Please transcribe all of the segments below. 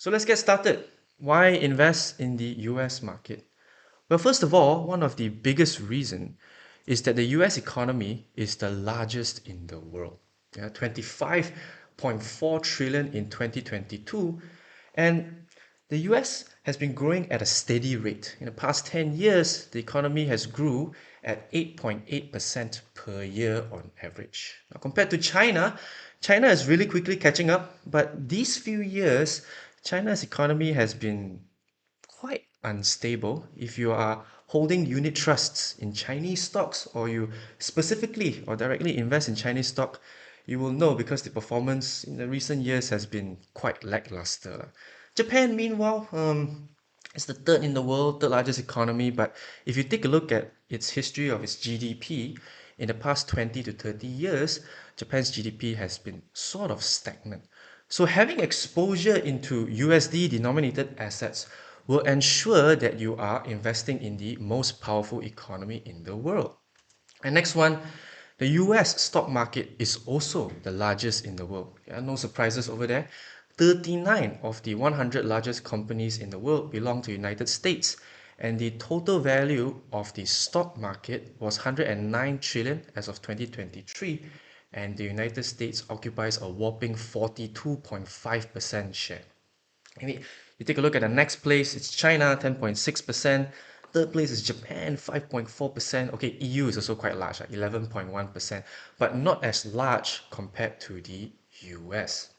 So let's get started. Why invest in the US market? Well, first of all, one of the biggest reason is that the US economy is the largest in the world. 25.4 trillion in 2022, and the US has been growing at a steady rate. In the past 10 years, the economy has grew at 8.8% per year on average. Now, compared to China, China is really quickly catching up, but these few years, China's economy has been quite unstable. If you are holding unit trusts in Chinese stocks, or you specifically or directly invest in Chinese stock, you will know because the performance in the recent years has been quite lackluster. Japan, meanwhile, is the third in the world, third largest economy. But if you take a look at its history of its GDP, in the past 20 to 30 years, Japan's GDP has been sort of stagnant. So having exposure into USD denominated assets will ensure that you are investing in the most powerful economy in the world. And next one, the US stock market is also the largest in the world. Yeah, no surprises over there. 39 of the 100 largest companies in the world belong to the United States, and the total value of the stock market was 109 trillion as of 2023, and the United States occupies a whopping 42.5% share. Maybe you take a look at the next place, it's China, 10.6%. Third place is Japan, 5.4%. Okay, EU is also quite large, 11.1%, but not as large compared to the US.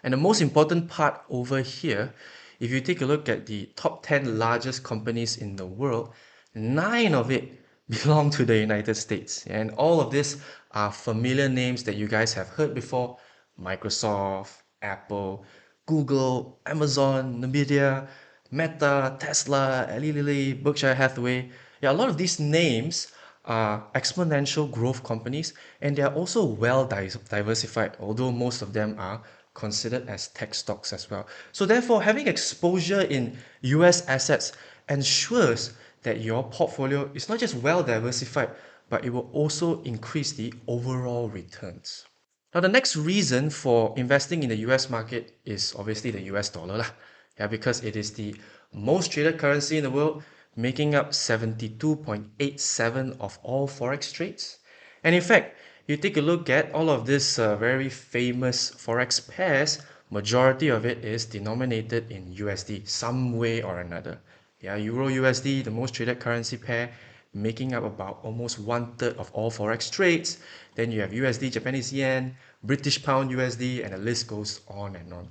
And the most important part over here, if you take a look at the top 10 largest companies in the world, 9 of it belong to the United States. And all of these are familiar names that you guys have heard before: Microsoft, Apple, Google, Amazon, Nvidia, Meta, Tesla, Eli Lilly, Berkshire Hathaway. Yeah, a lot of these names are exponential growth companies, and they are also well diversified, although most of them are considered as tech stocks as well. So therefore, having exposure in US assets ensures that your portfolio is not just well diversified, but it will also increase the overall returns. Now, the next reason for investing in the US market is obviously the US dollar lah. Yeah, because it is the most traded currency in the world, making up 72.87 of all forex trades. And in fact, you take a look at all of these very famous forex pairs, majority of it is denominated in USD some way or another. Yeah, Euro USD, the most traded currency pair, making up about almost 1/3 of all forex trades. Then you have USD Japanese yen, British pound USD, and the list goes on and on.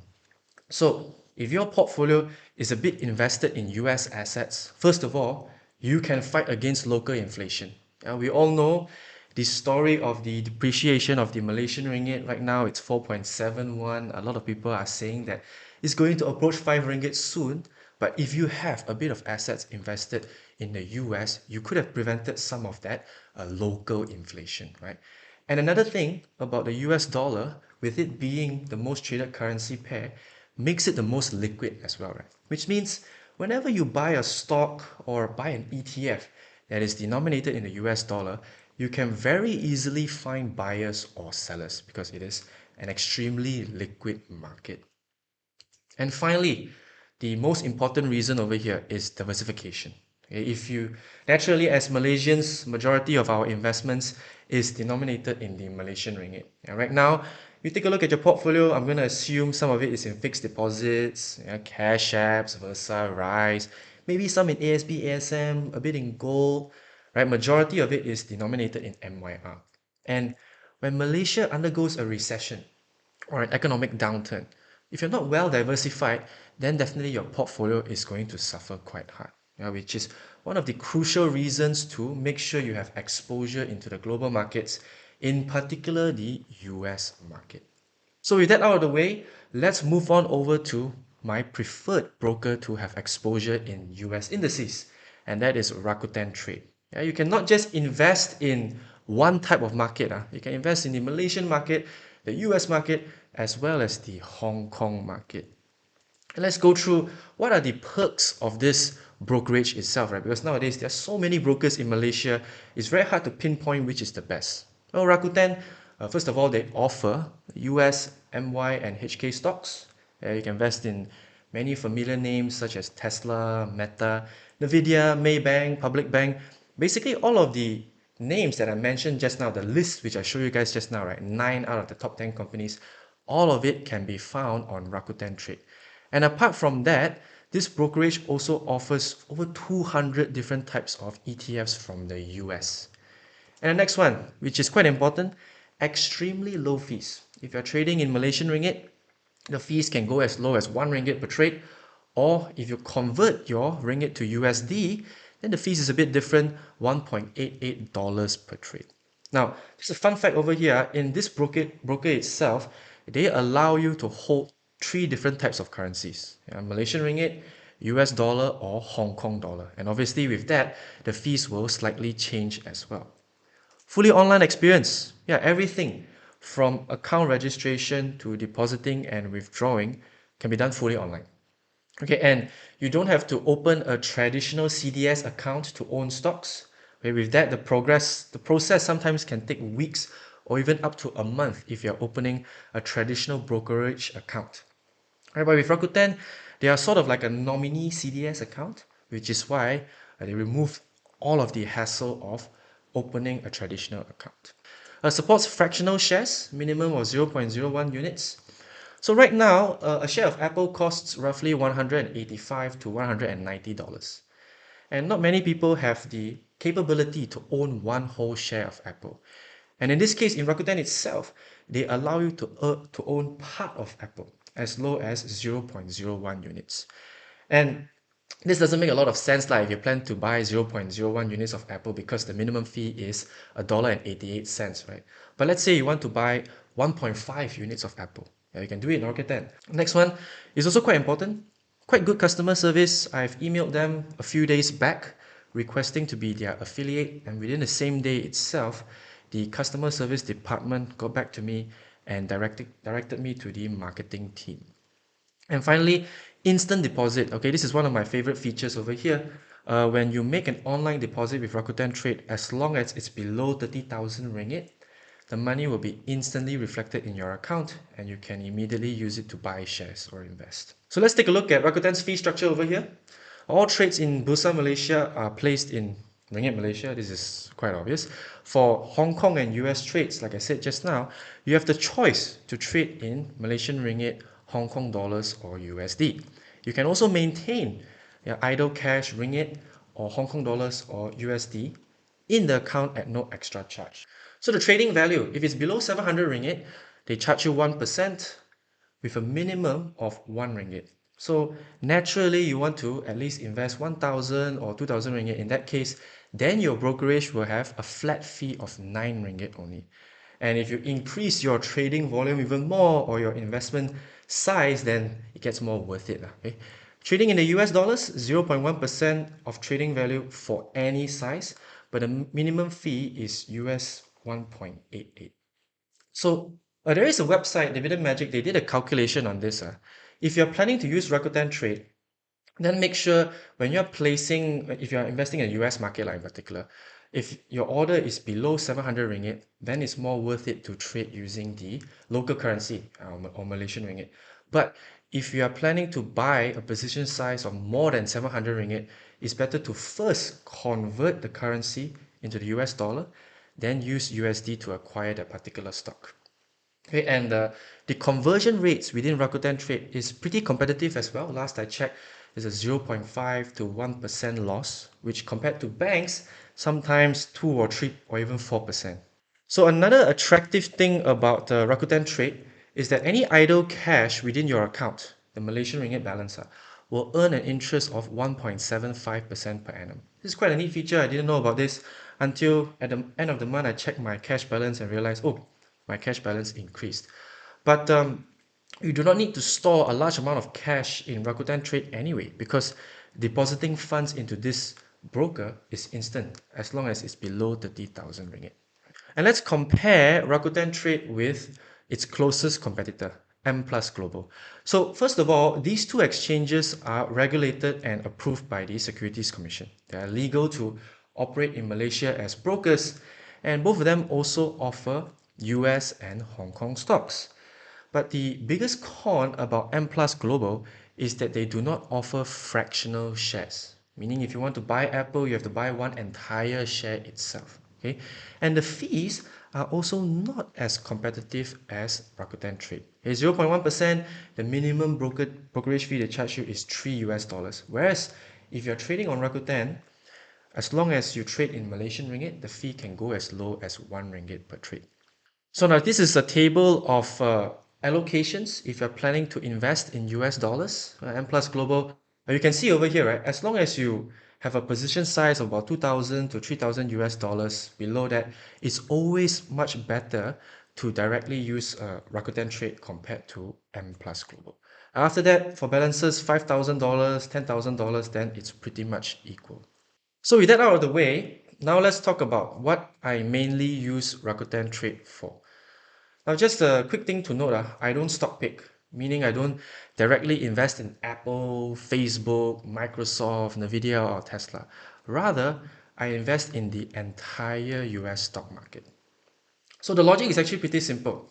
So if your portfolio is a bit invested in US assets, first of all, you can fight against local inflation. We all know the story of the depreciation of the Malaysian ringgit. Right now it's 4.71. A lot of people are saying that it's going to approach 5 ringgit soon. But if you have a bit of assets invested in the US, you could have prevented some of that local inflation, right? And another thing about the US dollar, with it being the most traded currency pair, makes it the most liquid as well, right? Which means whenever you buy a stock or buy an ETF that is denominated in the US dollar, you can very easily find buyers or sellers because it is an extremely liquid market. And finally, the most important reason over here is diversification. Okay, if you naturally, as Malaysians, majority of our investments is denominated in the Malaysian ringgit. And right now, you take a look at your portfolio, I'm going to assume some of it is in fixed deposits, cash apps, Bursa, Rise, maybe some in ASB, ASM, a bit in gold, right? Majority of it is denominated in MYR. And when Malaysia undergoes a recession or an economic downturn, if you're not well diversified, then definitely your portfolio is going to suffer quite hard, which is one of the crucial reasons to make sure you have exposure into the global markets, in particular the US market. So with that out of the way, let's move on over to my preferred broker to have exposure in US indices, and that is Rakuten Trade. You cannot just invest in one type of market. You can invest in the Malaysian market, the US market, as well as the Hong Kong market. And let's go through what are the perks of this brokerage itself, right? Because nowadays there are so many brokers in Malaysia, it's very hard to pinpoint which is the best. Well, Rakuten, first of all, they offer US, MY, and HK stocks. You can invest in many familiar names such as Tesla, Meta, Nvidia, Maybank, Public Bank. Basically, all of the names that I mentioned just now, the list which I showed you guys just now, right? 9 out of the top 10 companies, all of it can be found on Rakuten Trade. And apart from that, this brokerage also offers over 200 different types of ETFs from the US. And the next one, which is quite important, extremely low fees. If you're trading in Malaysian ringgit, the fees can go as low as 1 ringgit per trade, or if you convert your ringgit to USD, then the fees is a bit different, $1.88 per trade. Now, just a fun fact over here, in this broker itself, they allow you to hold 3 different types of currencies, Malaysian ringgit, US dollar, or Hong Kong dollar. And obviously with that, the fees will slightly change as well. Fully online experience. Yeah, everything from account registration to depositing and withdrawing can be done fully online. Okay, and you don't have to open a traditional CDS account to own stocks. Okay, with that, the process sometimes can take weeks or even up to a month if you're opening a traditional brokerage account. Right, but with Rakuten, they are sort of like a nominee CDS account, which is why they remove all of the hassle of opening a traditional account. Supports fractional shares, minimum of 0.01 units. So right now, a share of Apple costs roughly $185 to $190. And not many people have the capability to own one whole share of Apple. And in this case, in Rakuten itself, they allow you to own part of Apple as low as 0.01 units. And this doesn't make a lot of sense like if you plan to buy 0.01 units of Apple because the minimum fee is $1.88, right? But let's say you want to buy 1.5 units of Apple. Yeah, you can do it in Rakuten. Next one is also quite important. Quite good customer service. I've emailed them a few days back requesting to be their affiliate, and within the same day itself, the customer service department got back to me and directed me to the marketing team. And finally, instant deposit. Okay, this is one of my favorite features over here. When you make an online deposit with Rakuten Trade, as long as it's below 30,000 ringgit, the money will be instantly reflected in your account and you can immediately use it to buy shares or invest. So let's take a look at Rakuten's fee structure over here. All trades in Bursa Malaysia are placed in Ringgit Malaysia. This is quite obvious. For Hong Kong and US trades, like I said just now, you have the choice to trade in Malaysian Ringgit, Hong Kong dollars, or USD. You can also maintain your idle cash Ringgit or Hong Kong dollars or USD in the account at no extra charge. So the trading value, if it's below 700 ringgit, they charge you 1% with a minimum of 1 ringgit. So naturally, you want to at least invest 1,000 or 2,000 ringgit. In that case, then your brokerage will have a flat fee of 9 ringgit only. And if you increase your trading volume even more or your investment size, then it gets more worth it. Okay? Trading in the US dollars, 0.1% of trading value for any size, but the minimum fee is US 1.88. So there is a website, Dividend Magic, they did a calculation on this. If you're planning to use Rakuten Trade, then make sure when you're placing, if you're investing in the US market like in particular, if your order is below 700 ringgit, then it's more worth it to trade using the local currency or Malaysian ringgit. But if you are planning to buy a position size of more than 700 ringgit, it's better to first convert the currency into the US dollar, then use USD to acquire that particular stock. Okay, and the conversion rates within Rakuten Trade is pretty competitive as well. Last I checked, is a 0.5 to 1% loss, which compared to banks, sometimes 2 or 3 or even 4%. So another attractive thing about Rakuten Trade is that any idle cash within your account, the Malaysian ringgit balance, will earn an interest of 1.75% per annum. This is quite a neat feature. I didn't know about this until at the end of the month I checked my cash balance and realized, oh, my cash balance increased. But you do not need to store a large amount of cash in Rakuten Trade anyway, because depositing funds into this broker is instant as long as it's below 30,000 ringgit. And let's compare Rakuten Trade with its closest competitor, M Plus Global. So first of all, these two exchanges are regulated and approved by the Securities Commission. They are legal to operate in Malaysia as brokers, and both of them also offer US and Hong Kong stocks. But the biggest con about M Plus Global is that they do not offer fractional shares. Meaning if you want to buy Apple, you have to buy one entire share itself. Okay? And the fees are also not as competitive as Rakuten Trade. Okay, 0.1%, the minimum brokerage fee they charge you is $3. Whereas if you're trading on Rakuten, as long as you trade in Malaysian ringgit, the fee can go as low as 1 ringgit per trade. So now this is a table of allocations if you're planning to invest in US dollars, M Plus Global. You can see over here, right? As long as you have a position size of about 2,000 to 3,000 US dollars below that, it's always much better to directly use Rakuten Trade compared to M Plus Global. After that, for balances $5,000, $10,000, then it's pretty much equal. So with that out of the way, now let's talk about what I mainly use Rakuten Trade for. Now, just a quick thing to note, I don't stock pick, meaning I don't directly invest in Apple, Facebook, Microsoft, Nvidia, or Tesla. Rather, I invest in the entire US stock market. So the logic is actually pretty simple.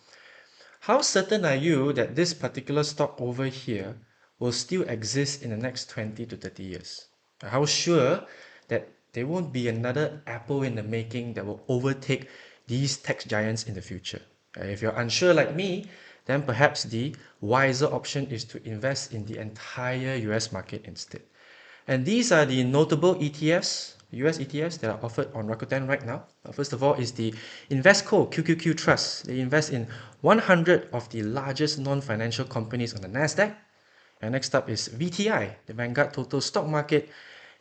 How certain are you that this particular stock over here will still exist in the next 20 to 30 years? How sure that there won't be another Apple in the making that will overtake these tech giants in the future? If you're unsure like me, then perhaps the wiser option is to invest in the entire US market instead. And these are the notable ETFs, US ETFs that are offered on Rakuten right now. First of all is the Investco QQQ Trust. They invest in 100 of the largest non-financial companies on the Nasdaq. And next up is VTI, the Vanguard Total Stock Market.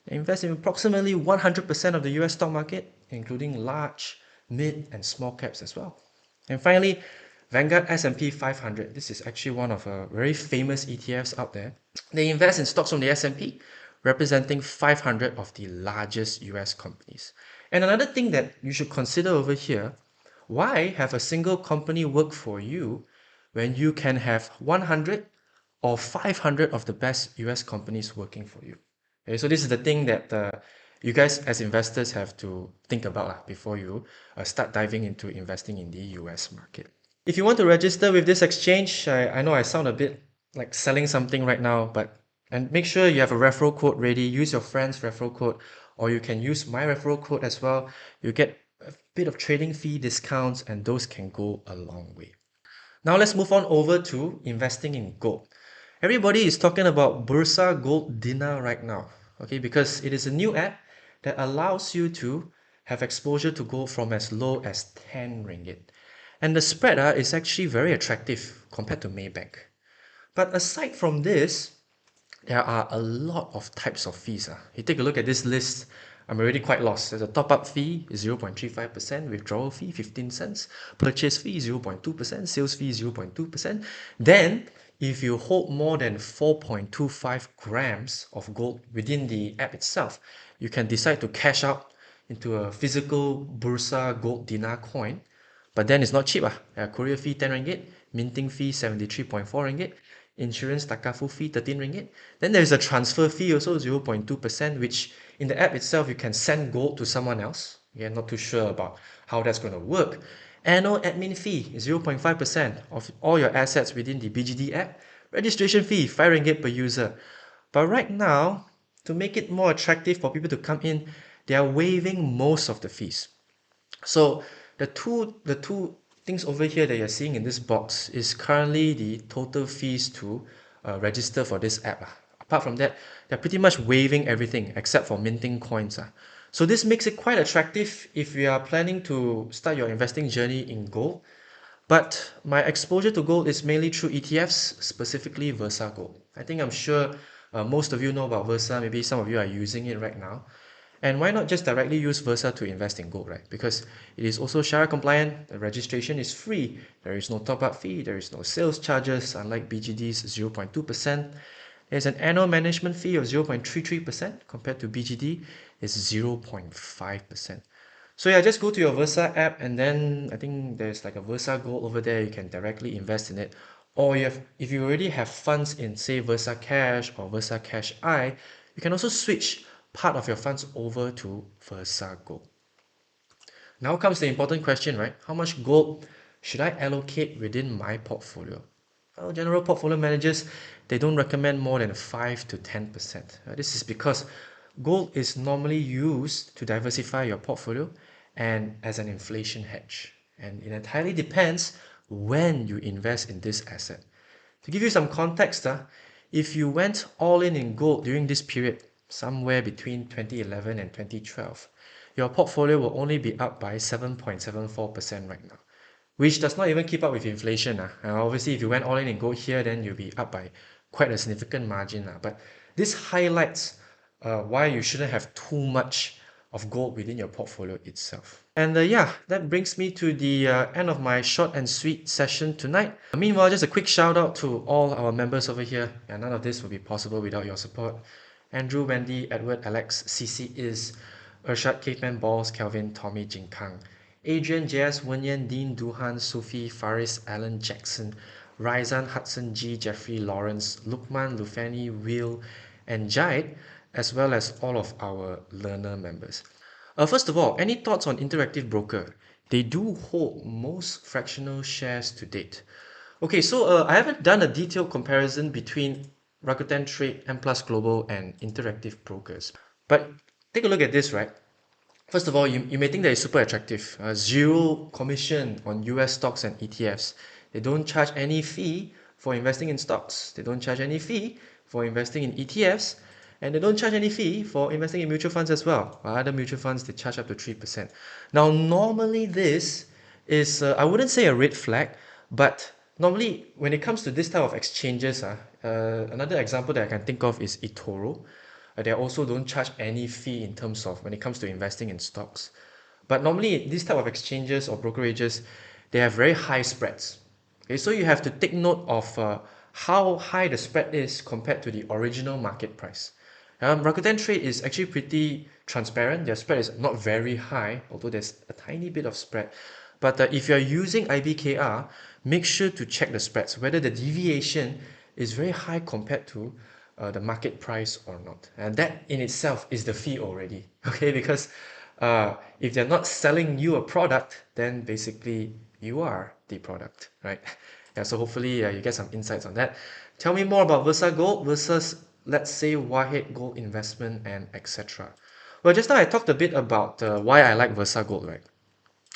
They invest in approximately 100% of the US stock market, including large, mid, and small caps as well. And finally, Vanguard S&P 500. This is actually one of a very famous ETFs out there. They invest in stocks from the S&P, representing 500 of the largest US companies. And another thing that you should consider over here, why have a single company work for you when you can have 100 or 500 of the best US companies working for you? Okay, so this is the thing that you guys as investors have to think about before you start diving into investing in the US market. If you want to register with this exchange, I know I sound a bit like selling something right now, and make sure you have a referral code ready. Use your friend's referral code, or you can use my referral code as well. You get a bit of trading fee discounts, and those can go a long way. Now let's move on over to investing in gold. Everybody is talking about Bursa Gold Dinar right now, okay, because it is a new app that allows you to have exposure to gold from as low as 10 ringgit. And the spread is actually very attractive compared to Maybank. But aside from this, there are a lot of types of fees. You take a look at this list, I'm already quite lost. There's a top-up fee, 0.35%, withdrawal fee, 15 cents, purchase fee, 0.2%, sales fee, 0.2%. Then, if you hold more than 4.25 grams of gold within the app itself, you can decide to cash out into a physical Bursa Gold Dinar coin. But then it's not cheap. Courier fee 10 ringgit, minting fee 73.4 ringgit, insurance takafu fee 13 ringgit. Then there's a transfer fee also 0.2%, which in the app itself you can send gold to someone else. You're not too sure about how that's going to work. Annual admin fee 0.5% of all your assets within the BGD app. Registration fee 5 ringgit per user. But right now, to make it more attractive for people to come in, they are waiving most of the fees. So the two things over here that you're seeing in this box is currently the total fees to register for this app. Apart from that, they're pretty much waiving everything except for minting coins. So this makes it quite attractive if you are planning to start your investing journey in gold. But my exposure to gold is mainly through ETFs, specifically Versa Gold. I think I'm sure most of you know about Versa. Maybe some of you are using it right now. And why not just directly use Versa to invest in gold, right? Because it is also Sharia compliant, the registration is free, there is no top-up fee, there is no sales charges, unlike BGD's 0.2%. There's an annual management fee of 0.33% compared to BGD is 0.5%. So yeah, just go to your Versa app and then I think there's like a Versa Gold over there. You can directly invest in it. Or if you already have funds in say Versa Cash or Versa Cash I, you can also switch part of your funds over to Versa Gold. Now comes the important question, right? How much gold should I allocate within my portfolio? Well, general portfolio managers, they don't recommend more than 5 to 10%. This is because gold is normally used to diversify your portfolio and as an inflation hedge. And it entirely depends when you invest in this asset. To give you some context, if you went all in gold during this period, somewhere between 2011 and 2012, your portfolio will only be up by 7.74% right now, which does not even keep up with inflation. And obviously, if you went all in gold here, then you'll be up by quite a significant margin. But this highlights why you shouldn't have too much of gold within your portfolio itself. And yeah, that brings me to the end of my short and sweet session tonight. Meanwhile, just a quick shout out to all our members over here. And none of this would be possible without your support. Andrew, Wendy, Edward, Alex, CC Is, Urshad, Caveman Balls, Kelvin, Tommy, Jinkang, Adrian, JS, Wenyan, Dean, Duhan, Sufi, Faris, Alan, Jackson, Raizan, Hudson, G, Jeffrey, Lawrence, Lukman, Lufani, Will, and Jade, as well as all of our learner members. First of all, any thoughts on Interactive Broker? They do hold most fractional shares to date. Okay, so I haven't done a detailed comparison between Rakuten Trade, M Plus Global, and Interactive Brokers. But take a look at this, right? First of all, you may think that it's super attractive. Zero commission on US stocks and ETFs. They don't charge any fee for investing in stocks. They don't charge any fee for investing in ETFs. And they don't charge any fee for investing in mutual funds as well. Other mutual funds, they charge up to 3%. Now, normally this is, I wouldn't say a red flag, but normally when it comes to this type of exchanges, another example that I can think of is eToro. They also don't charge any fee in terms of when it comes to investing in stocks. But normally these type of exchanges or brokerages, they have very high spreads. Okay, so you have to take note of how high the spread is compared to the original market price. Rakuten Trade is actually pretty transparent. Their spread is not very high, although there's a tiny bit of spread. But if you're using IBKR, make sure to check the spreads, whether the deviation is very high compared to the market price or not. And that in itself is the fee already, okay? Because if they're not selling you a product, then basically you are the product, right? Yeah, so hopefully you get some insights on that. Tell me more about Versa Gold versus, let's say, Wahid Gold Investment and etc. Well, just now I talked a bit about why I like Versa Gold, right?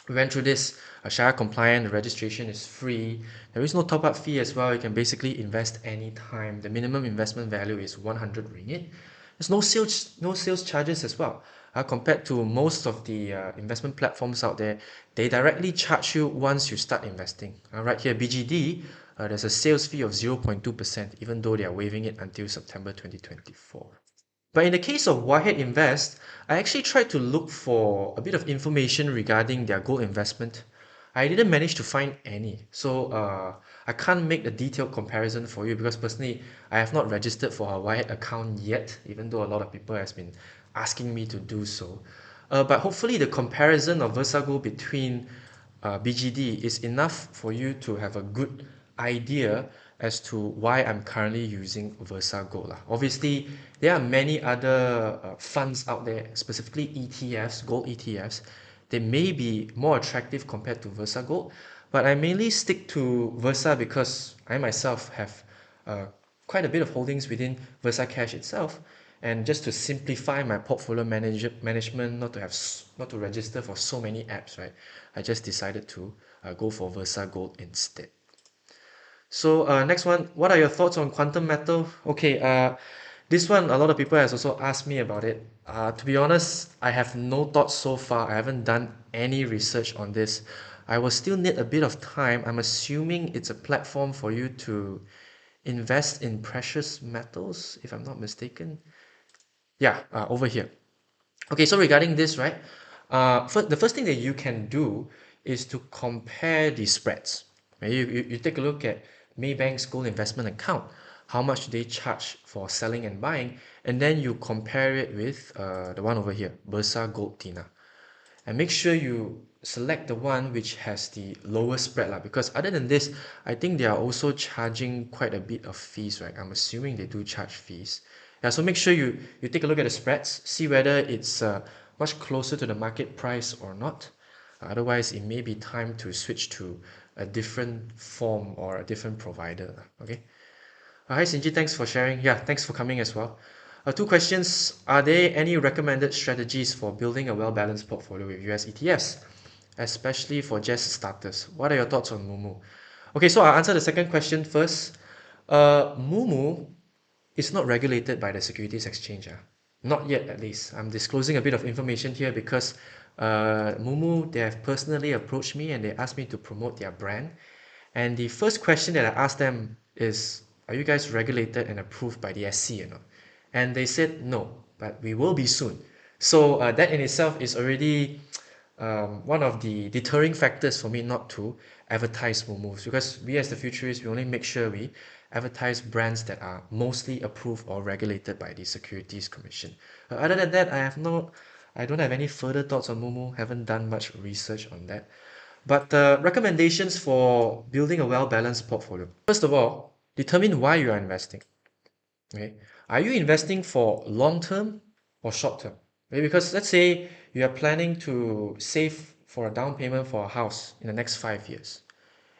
We went through this. Share compliant, the registration is free. There is no top-up fee as well. You can basically invest anytime. The minimum investment value is 100 ringgit. There's no sales charges as well. Compared to most of the investment platforms out there, they directly charge you once you start investing. Right here, BGD, there's a sales fee of 0.2%, even though they are waiving it until September 2024. But in the case of Wahid Invest, I actually tried to look for a bit of information regarding their gold investment. I didn't manage to find any. So I can't make a detailed comparison for you because personally, I have not registered for a Wahid account yet, even though a lot of people has been asking me to do so. But hopefully the comparison of Versago between BGD is enough for you to have a good idea as to why I'm currently using Versago. Obviously, there are many other funds out there, specifically ETFs, gold ETFs. They may be more attractive compared to Versago, but I mainly stick to Versa because I myself have quite a bit of holdings within Versa Cash itself. And just to simplify my portfolio management, not to register for so many apps, right? I just decided to go for Versa Gold instead. So next one, what are your thoughts on quantum metal? Okay, this one a lot of people has also asked me about it. To be honest, I have no thoughts so far. I haven't done any research on this. I will still need a bit of time. I'm assuming it's a platform for you to invest in precious metals, if I'm not mistaken. Yeah, over here. Okay, so regarding this, right? The first thing that you can do is to compare the spreads. Right? You take a look at Maybank's gold investment account. How much do they charge for selling and buying? And then you compare it with the one over here, Bursa Gold Dinar. And make sure you select the one which has the lowest spread lah, because other than this, I think they are also charging quite a bit of fees, right? I'm assuming they do charge fees. Yeah, so make sure you take a look at the spreads, see whether it's much closer to the market price or not. Otherwise, it may be time to switch to a different form or a different provider. Okay. Hi, Sinji. Thanks for sharing. Yeah, thanks for coming as well. Two questions. Are there any recommended strategies for building a well-balanced portfolio with US ETFs, especially for just starters? What are your thoughts on Mumu? Okay, so I'll answer the second question first. Mumu is not regulated by the Securities Exchange. Not yet, at least. I'm disclosing a bit of information here because Mumu, they have personally approached me and they asked me to promote their brand. And the first question that I asked them is, are you guys regulated and approved by the SC or not? And they said no, but we will be soon. So that in itself is already one of the deterring factors for me not to advertise Moomoo's, because we as the futurists, we only make sure we advertise brands that are mostly approved or regulated by the Securities Commission. Other than that, I don't have any further thoughts on Moomoo, haven't done much research on that. But recommendations for building a well-balanced portfolio. First of all, determine why you are investing. Okay, are you investing for long term or short term? Okay, because let's say you are planning to save for a down payment for a house in the next 5 years.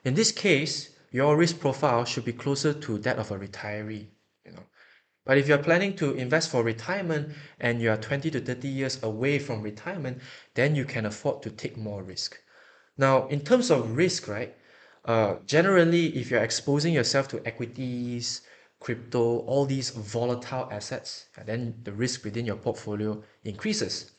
In this case, your risk profile should be closer to that of a retiree. You know, but if you're planning to invest for retirement and you are 20 to 30 years away from retirement, then you can afford to take more risk. Now, in terms of risk, right? Generally, if you're exposing yourself to equities, crypto, all these volatile assets, then the risk within your portfolio increases.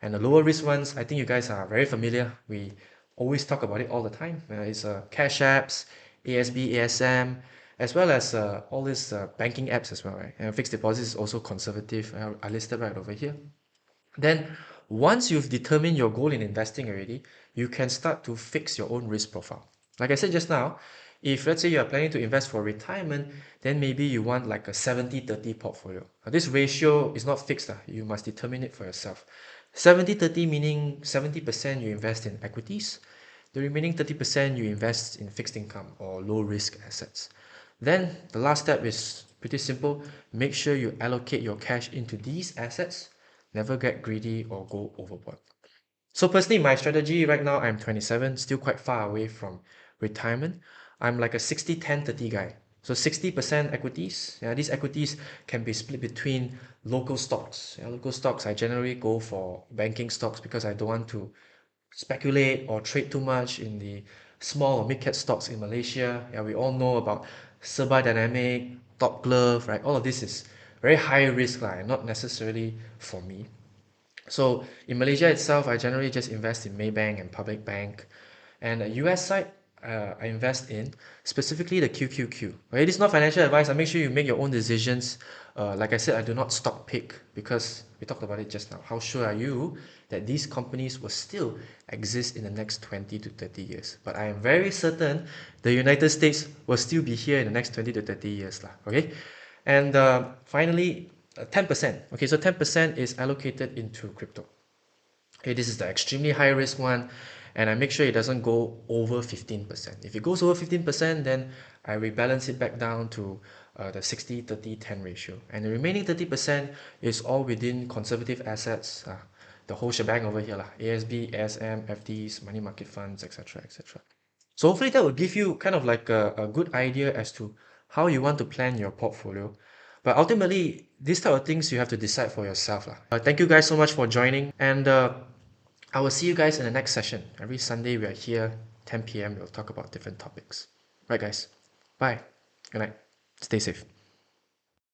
And the lower risk ones, I think you guys are very familiar. We always talk about it all the time. It's cash apps, ASB, ASM, as well as all these banking apps as well, right? And fixed deposits is also conservative. I listed right over here. Then once you've determined your goal in investing already, you can start to fix your own risk profile. Like I said just now, if let's say you are planning to invest for retirement, then maybe you want like a 70-30 portfolio. Now, this ratio is not fixed. You must determine it for yourself. 70-30 meaning 70% you invest in equities, the remaining 30% you invest in fixed income or low risk assets. Then the last step is pretty simple. Make sure you allocate your cash into these assets. Never get greedy or go overboard. So personally, my strategy right now, I'm 27, still quite far away from retirement. I'm like a 60-10-30 guy. So 60% equities. Yeah, these equities can be split between local stocks. Yeah, local stocks, I generally go for banking stocks because I don't want to speculate or trade too much in the small or mid-cap stocks in Malaysia. Yeah, we all know about Serba Dynamic, Top Glove, right? All of this is very high risk, and not necessarily for me. So in Malaysia itself, I generally just invest in Maybank and Public Bank. And the US side, I invest in specifically the QQQ. Okay, this is not financial advice. I make sure you make your own decisions. Like I said, I do not stock pick because we talked about it just now. How sure are you that these companies will still exist in the next 20 to 30 years? But I am very certain the United States will still be here in the next 20 to 30 years. Okay? And finally, 10%. Okay, so 10% is allocated into crypto. Okay, this is the extremely high risk one, and I make sure it doesn't go over 15%. If it goes over 15%, then I rebalance it back down to the 60-30-10 ratio. And the remaining 30% is all within conservative assets, the whole shebang over here, ASB, ASM, FDs, money market funds, etc. etc. So hopefully that will give you kind of like a good idea as to how you want to plan your portfolio. But ultimately, these type of things you have to decide for yourself. Thank you guys so much for joining, and I will see you guys in the next session. Every Sunday we are here, 10 p.m. We'll talk about different topics. Right, guys. Bye. Good night. Stay safe.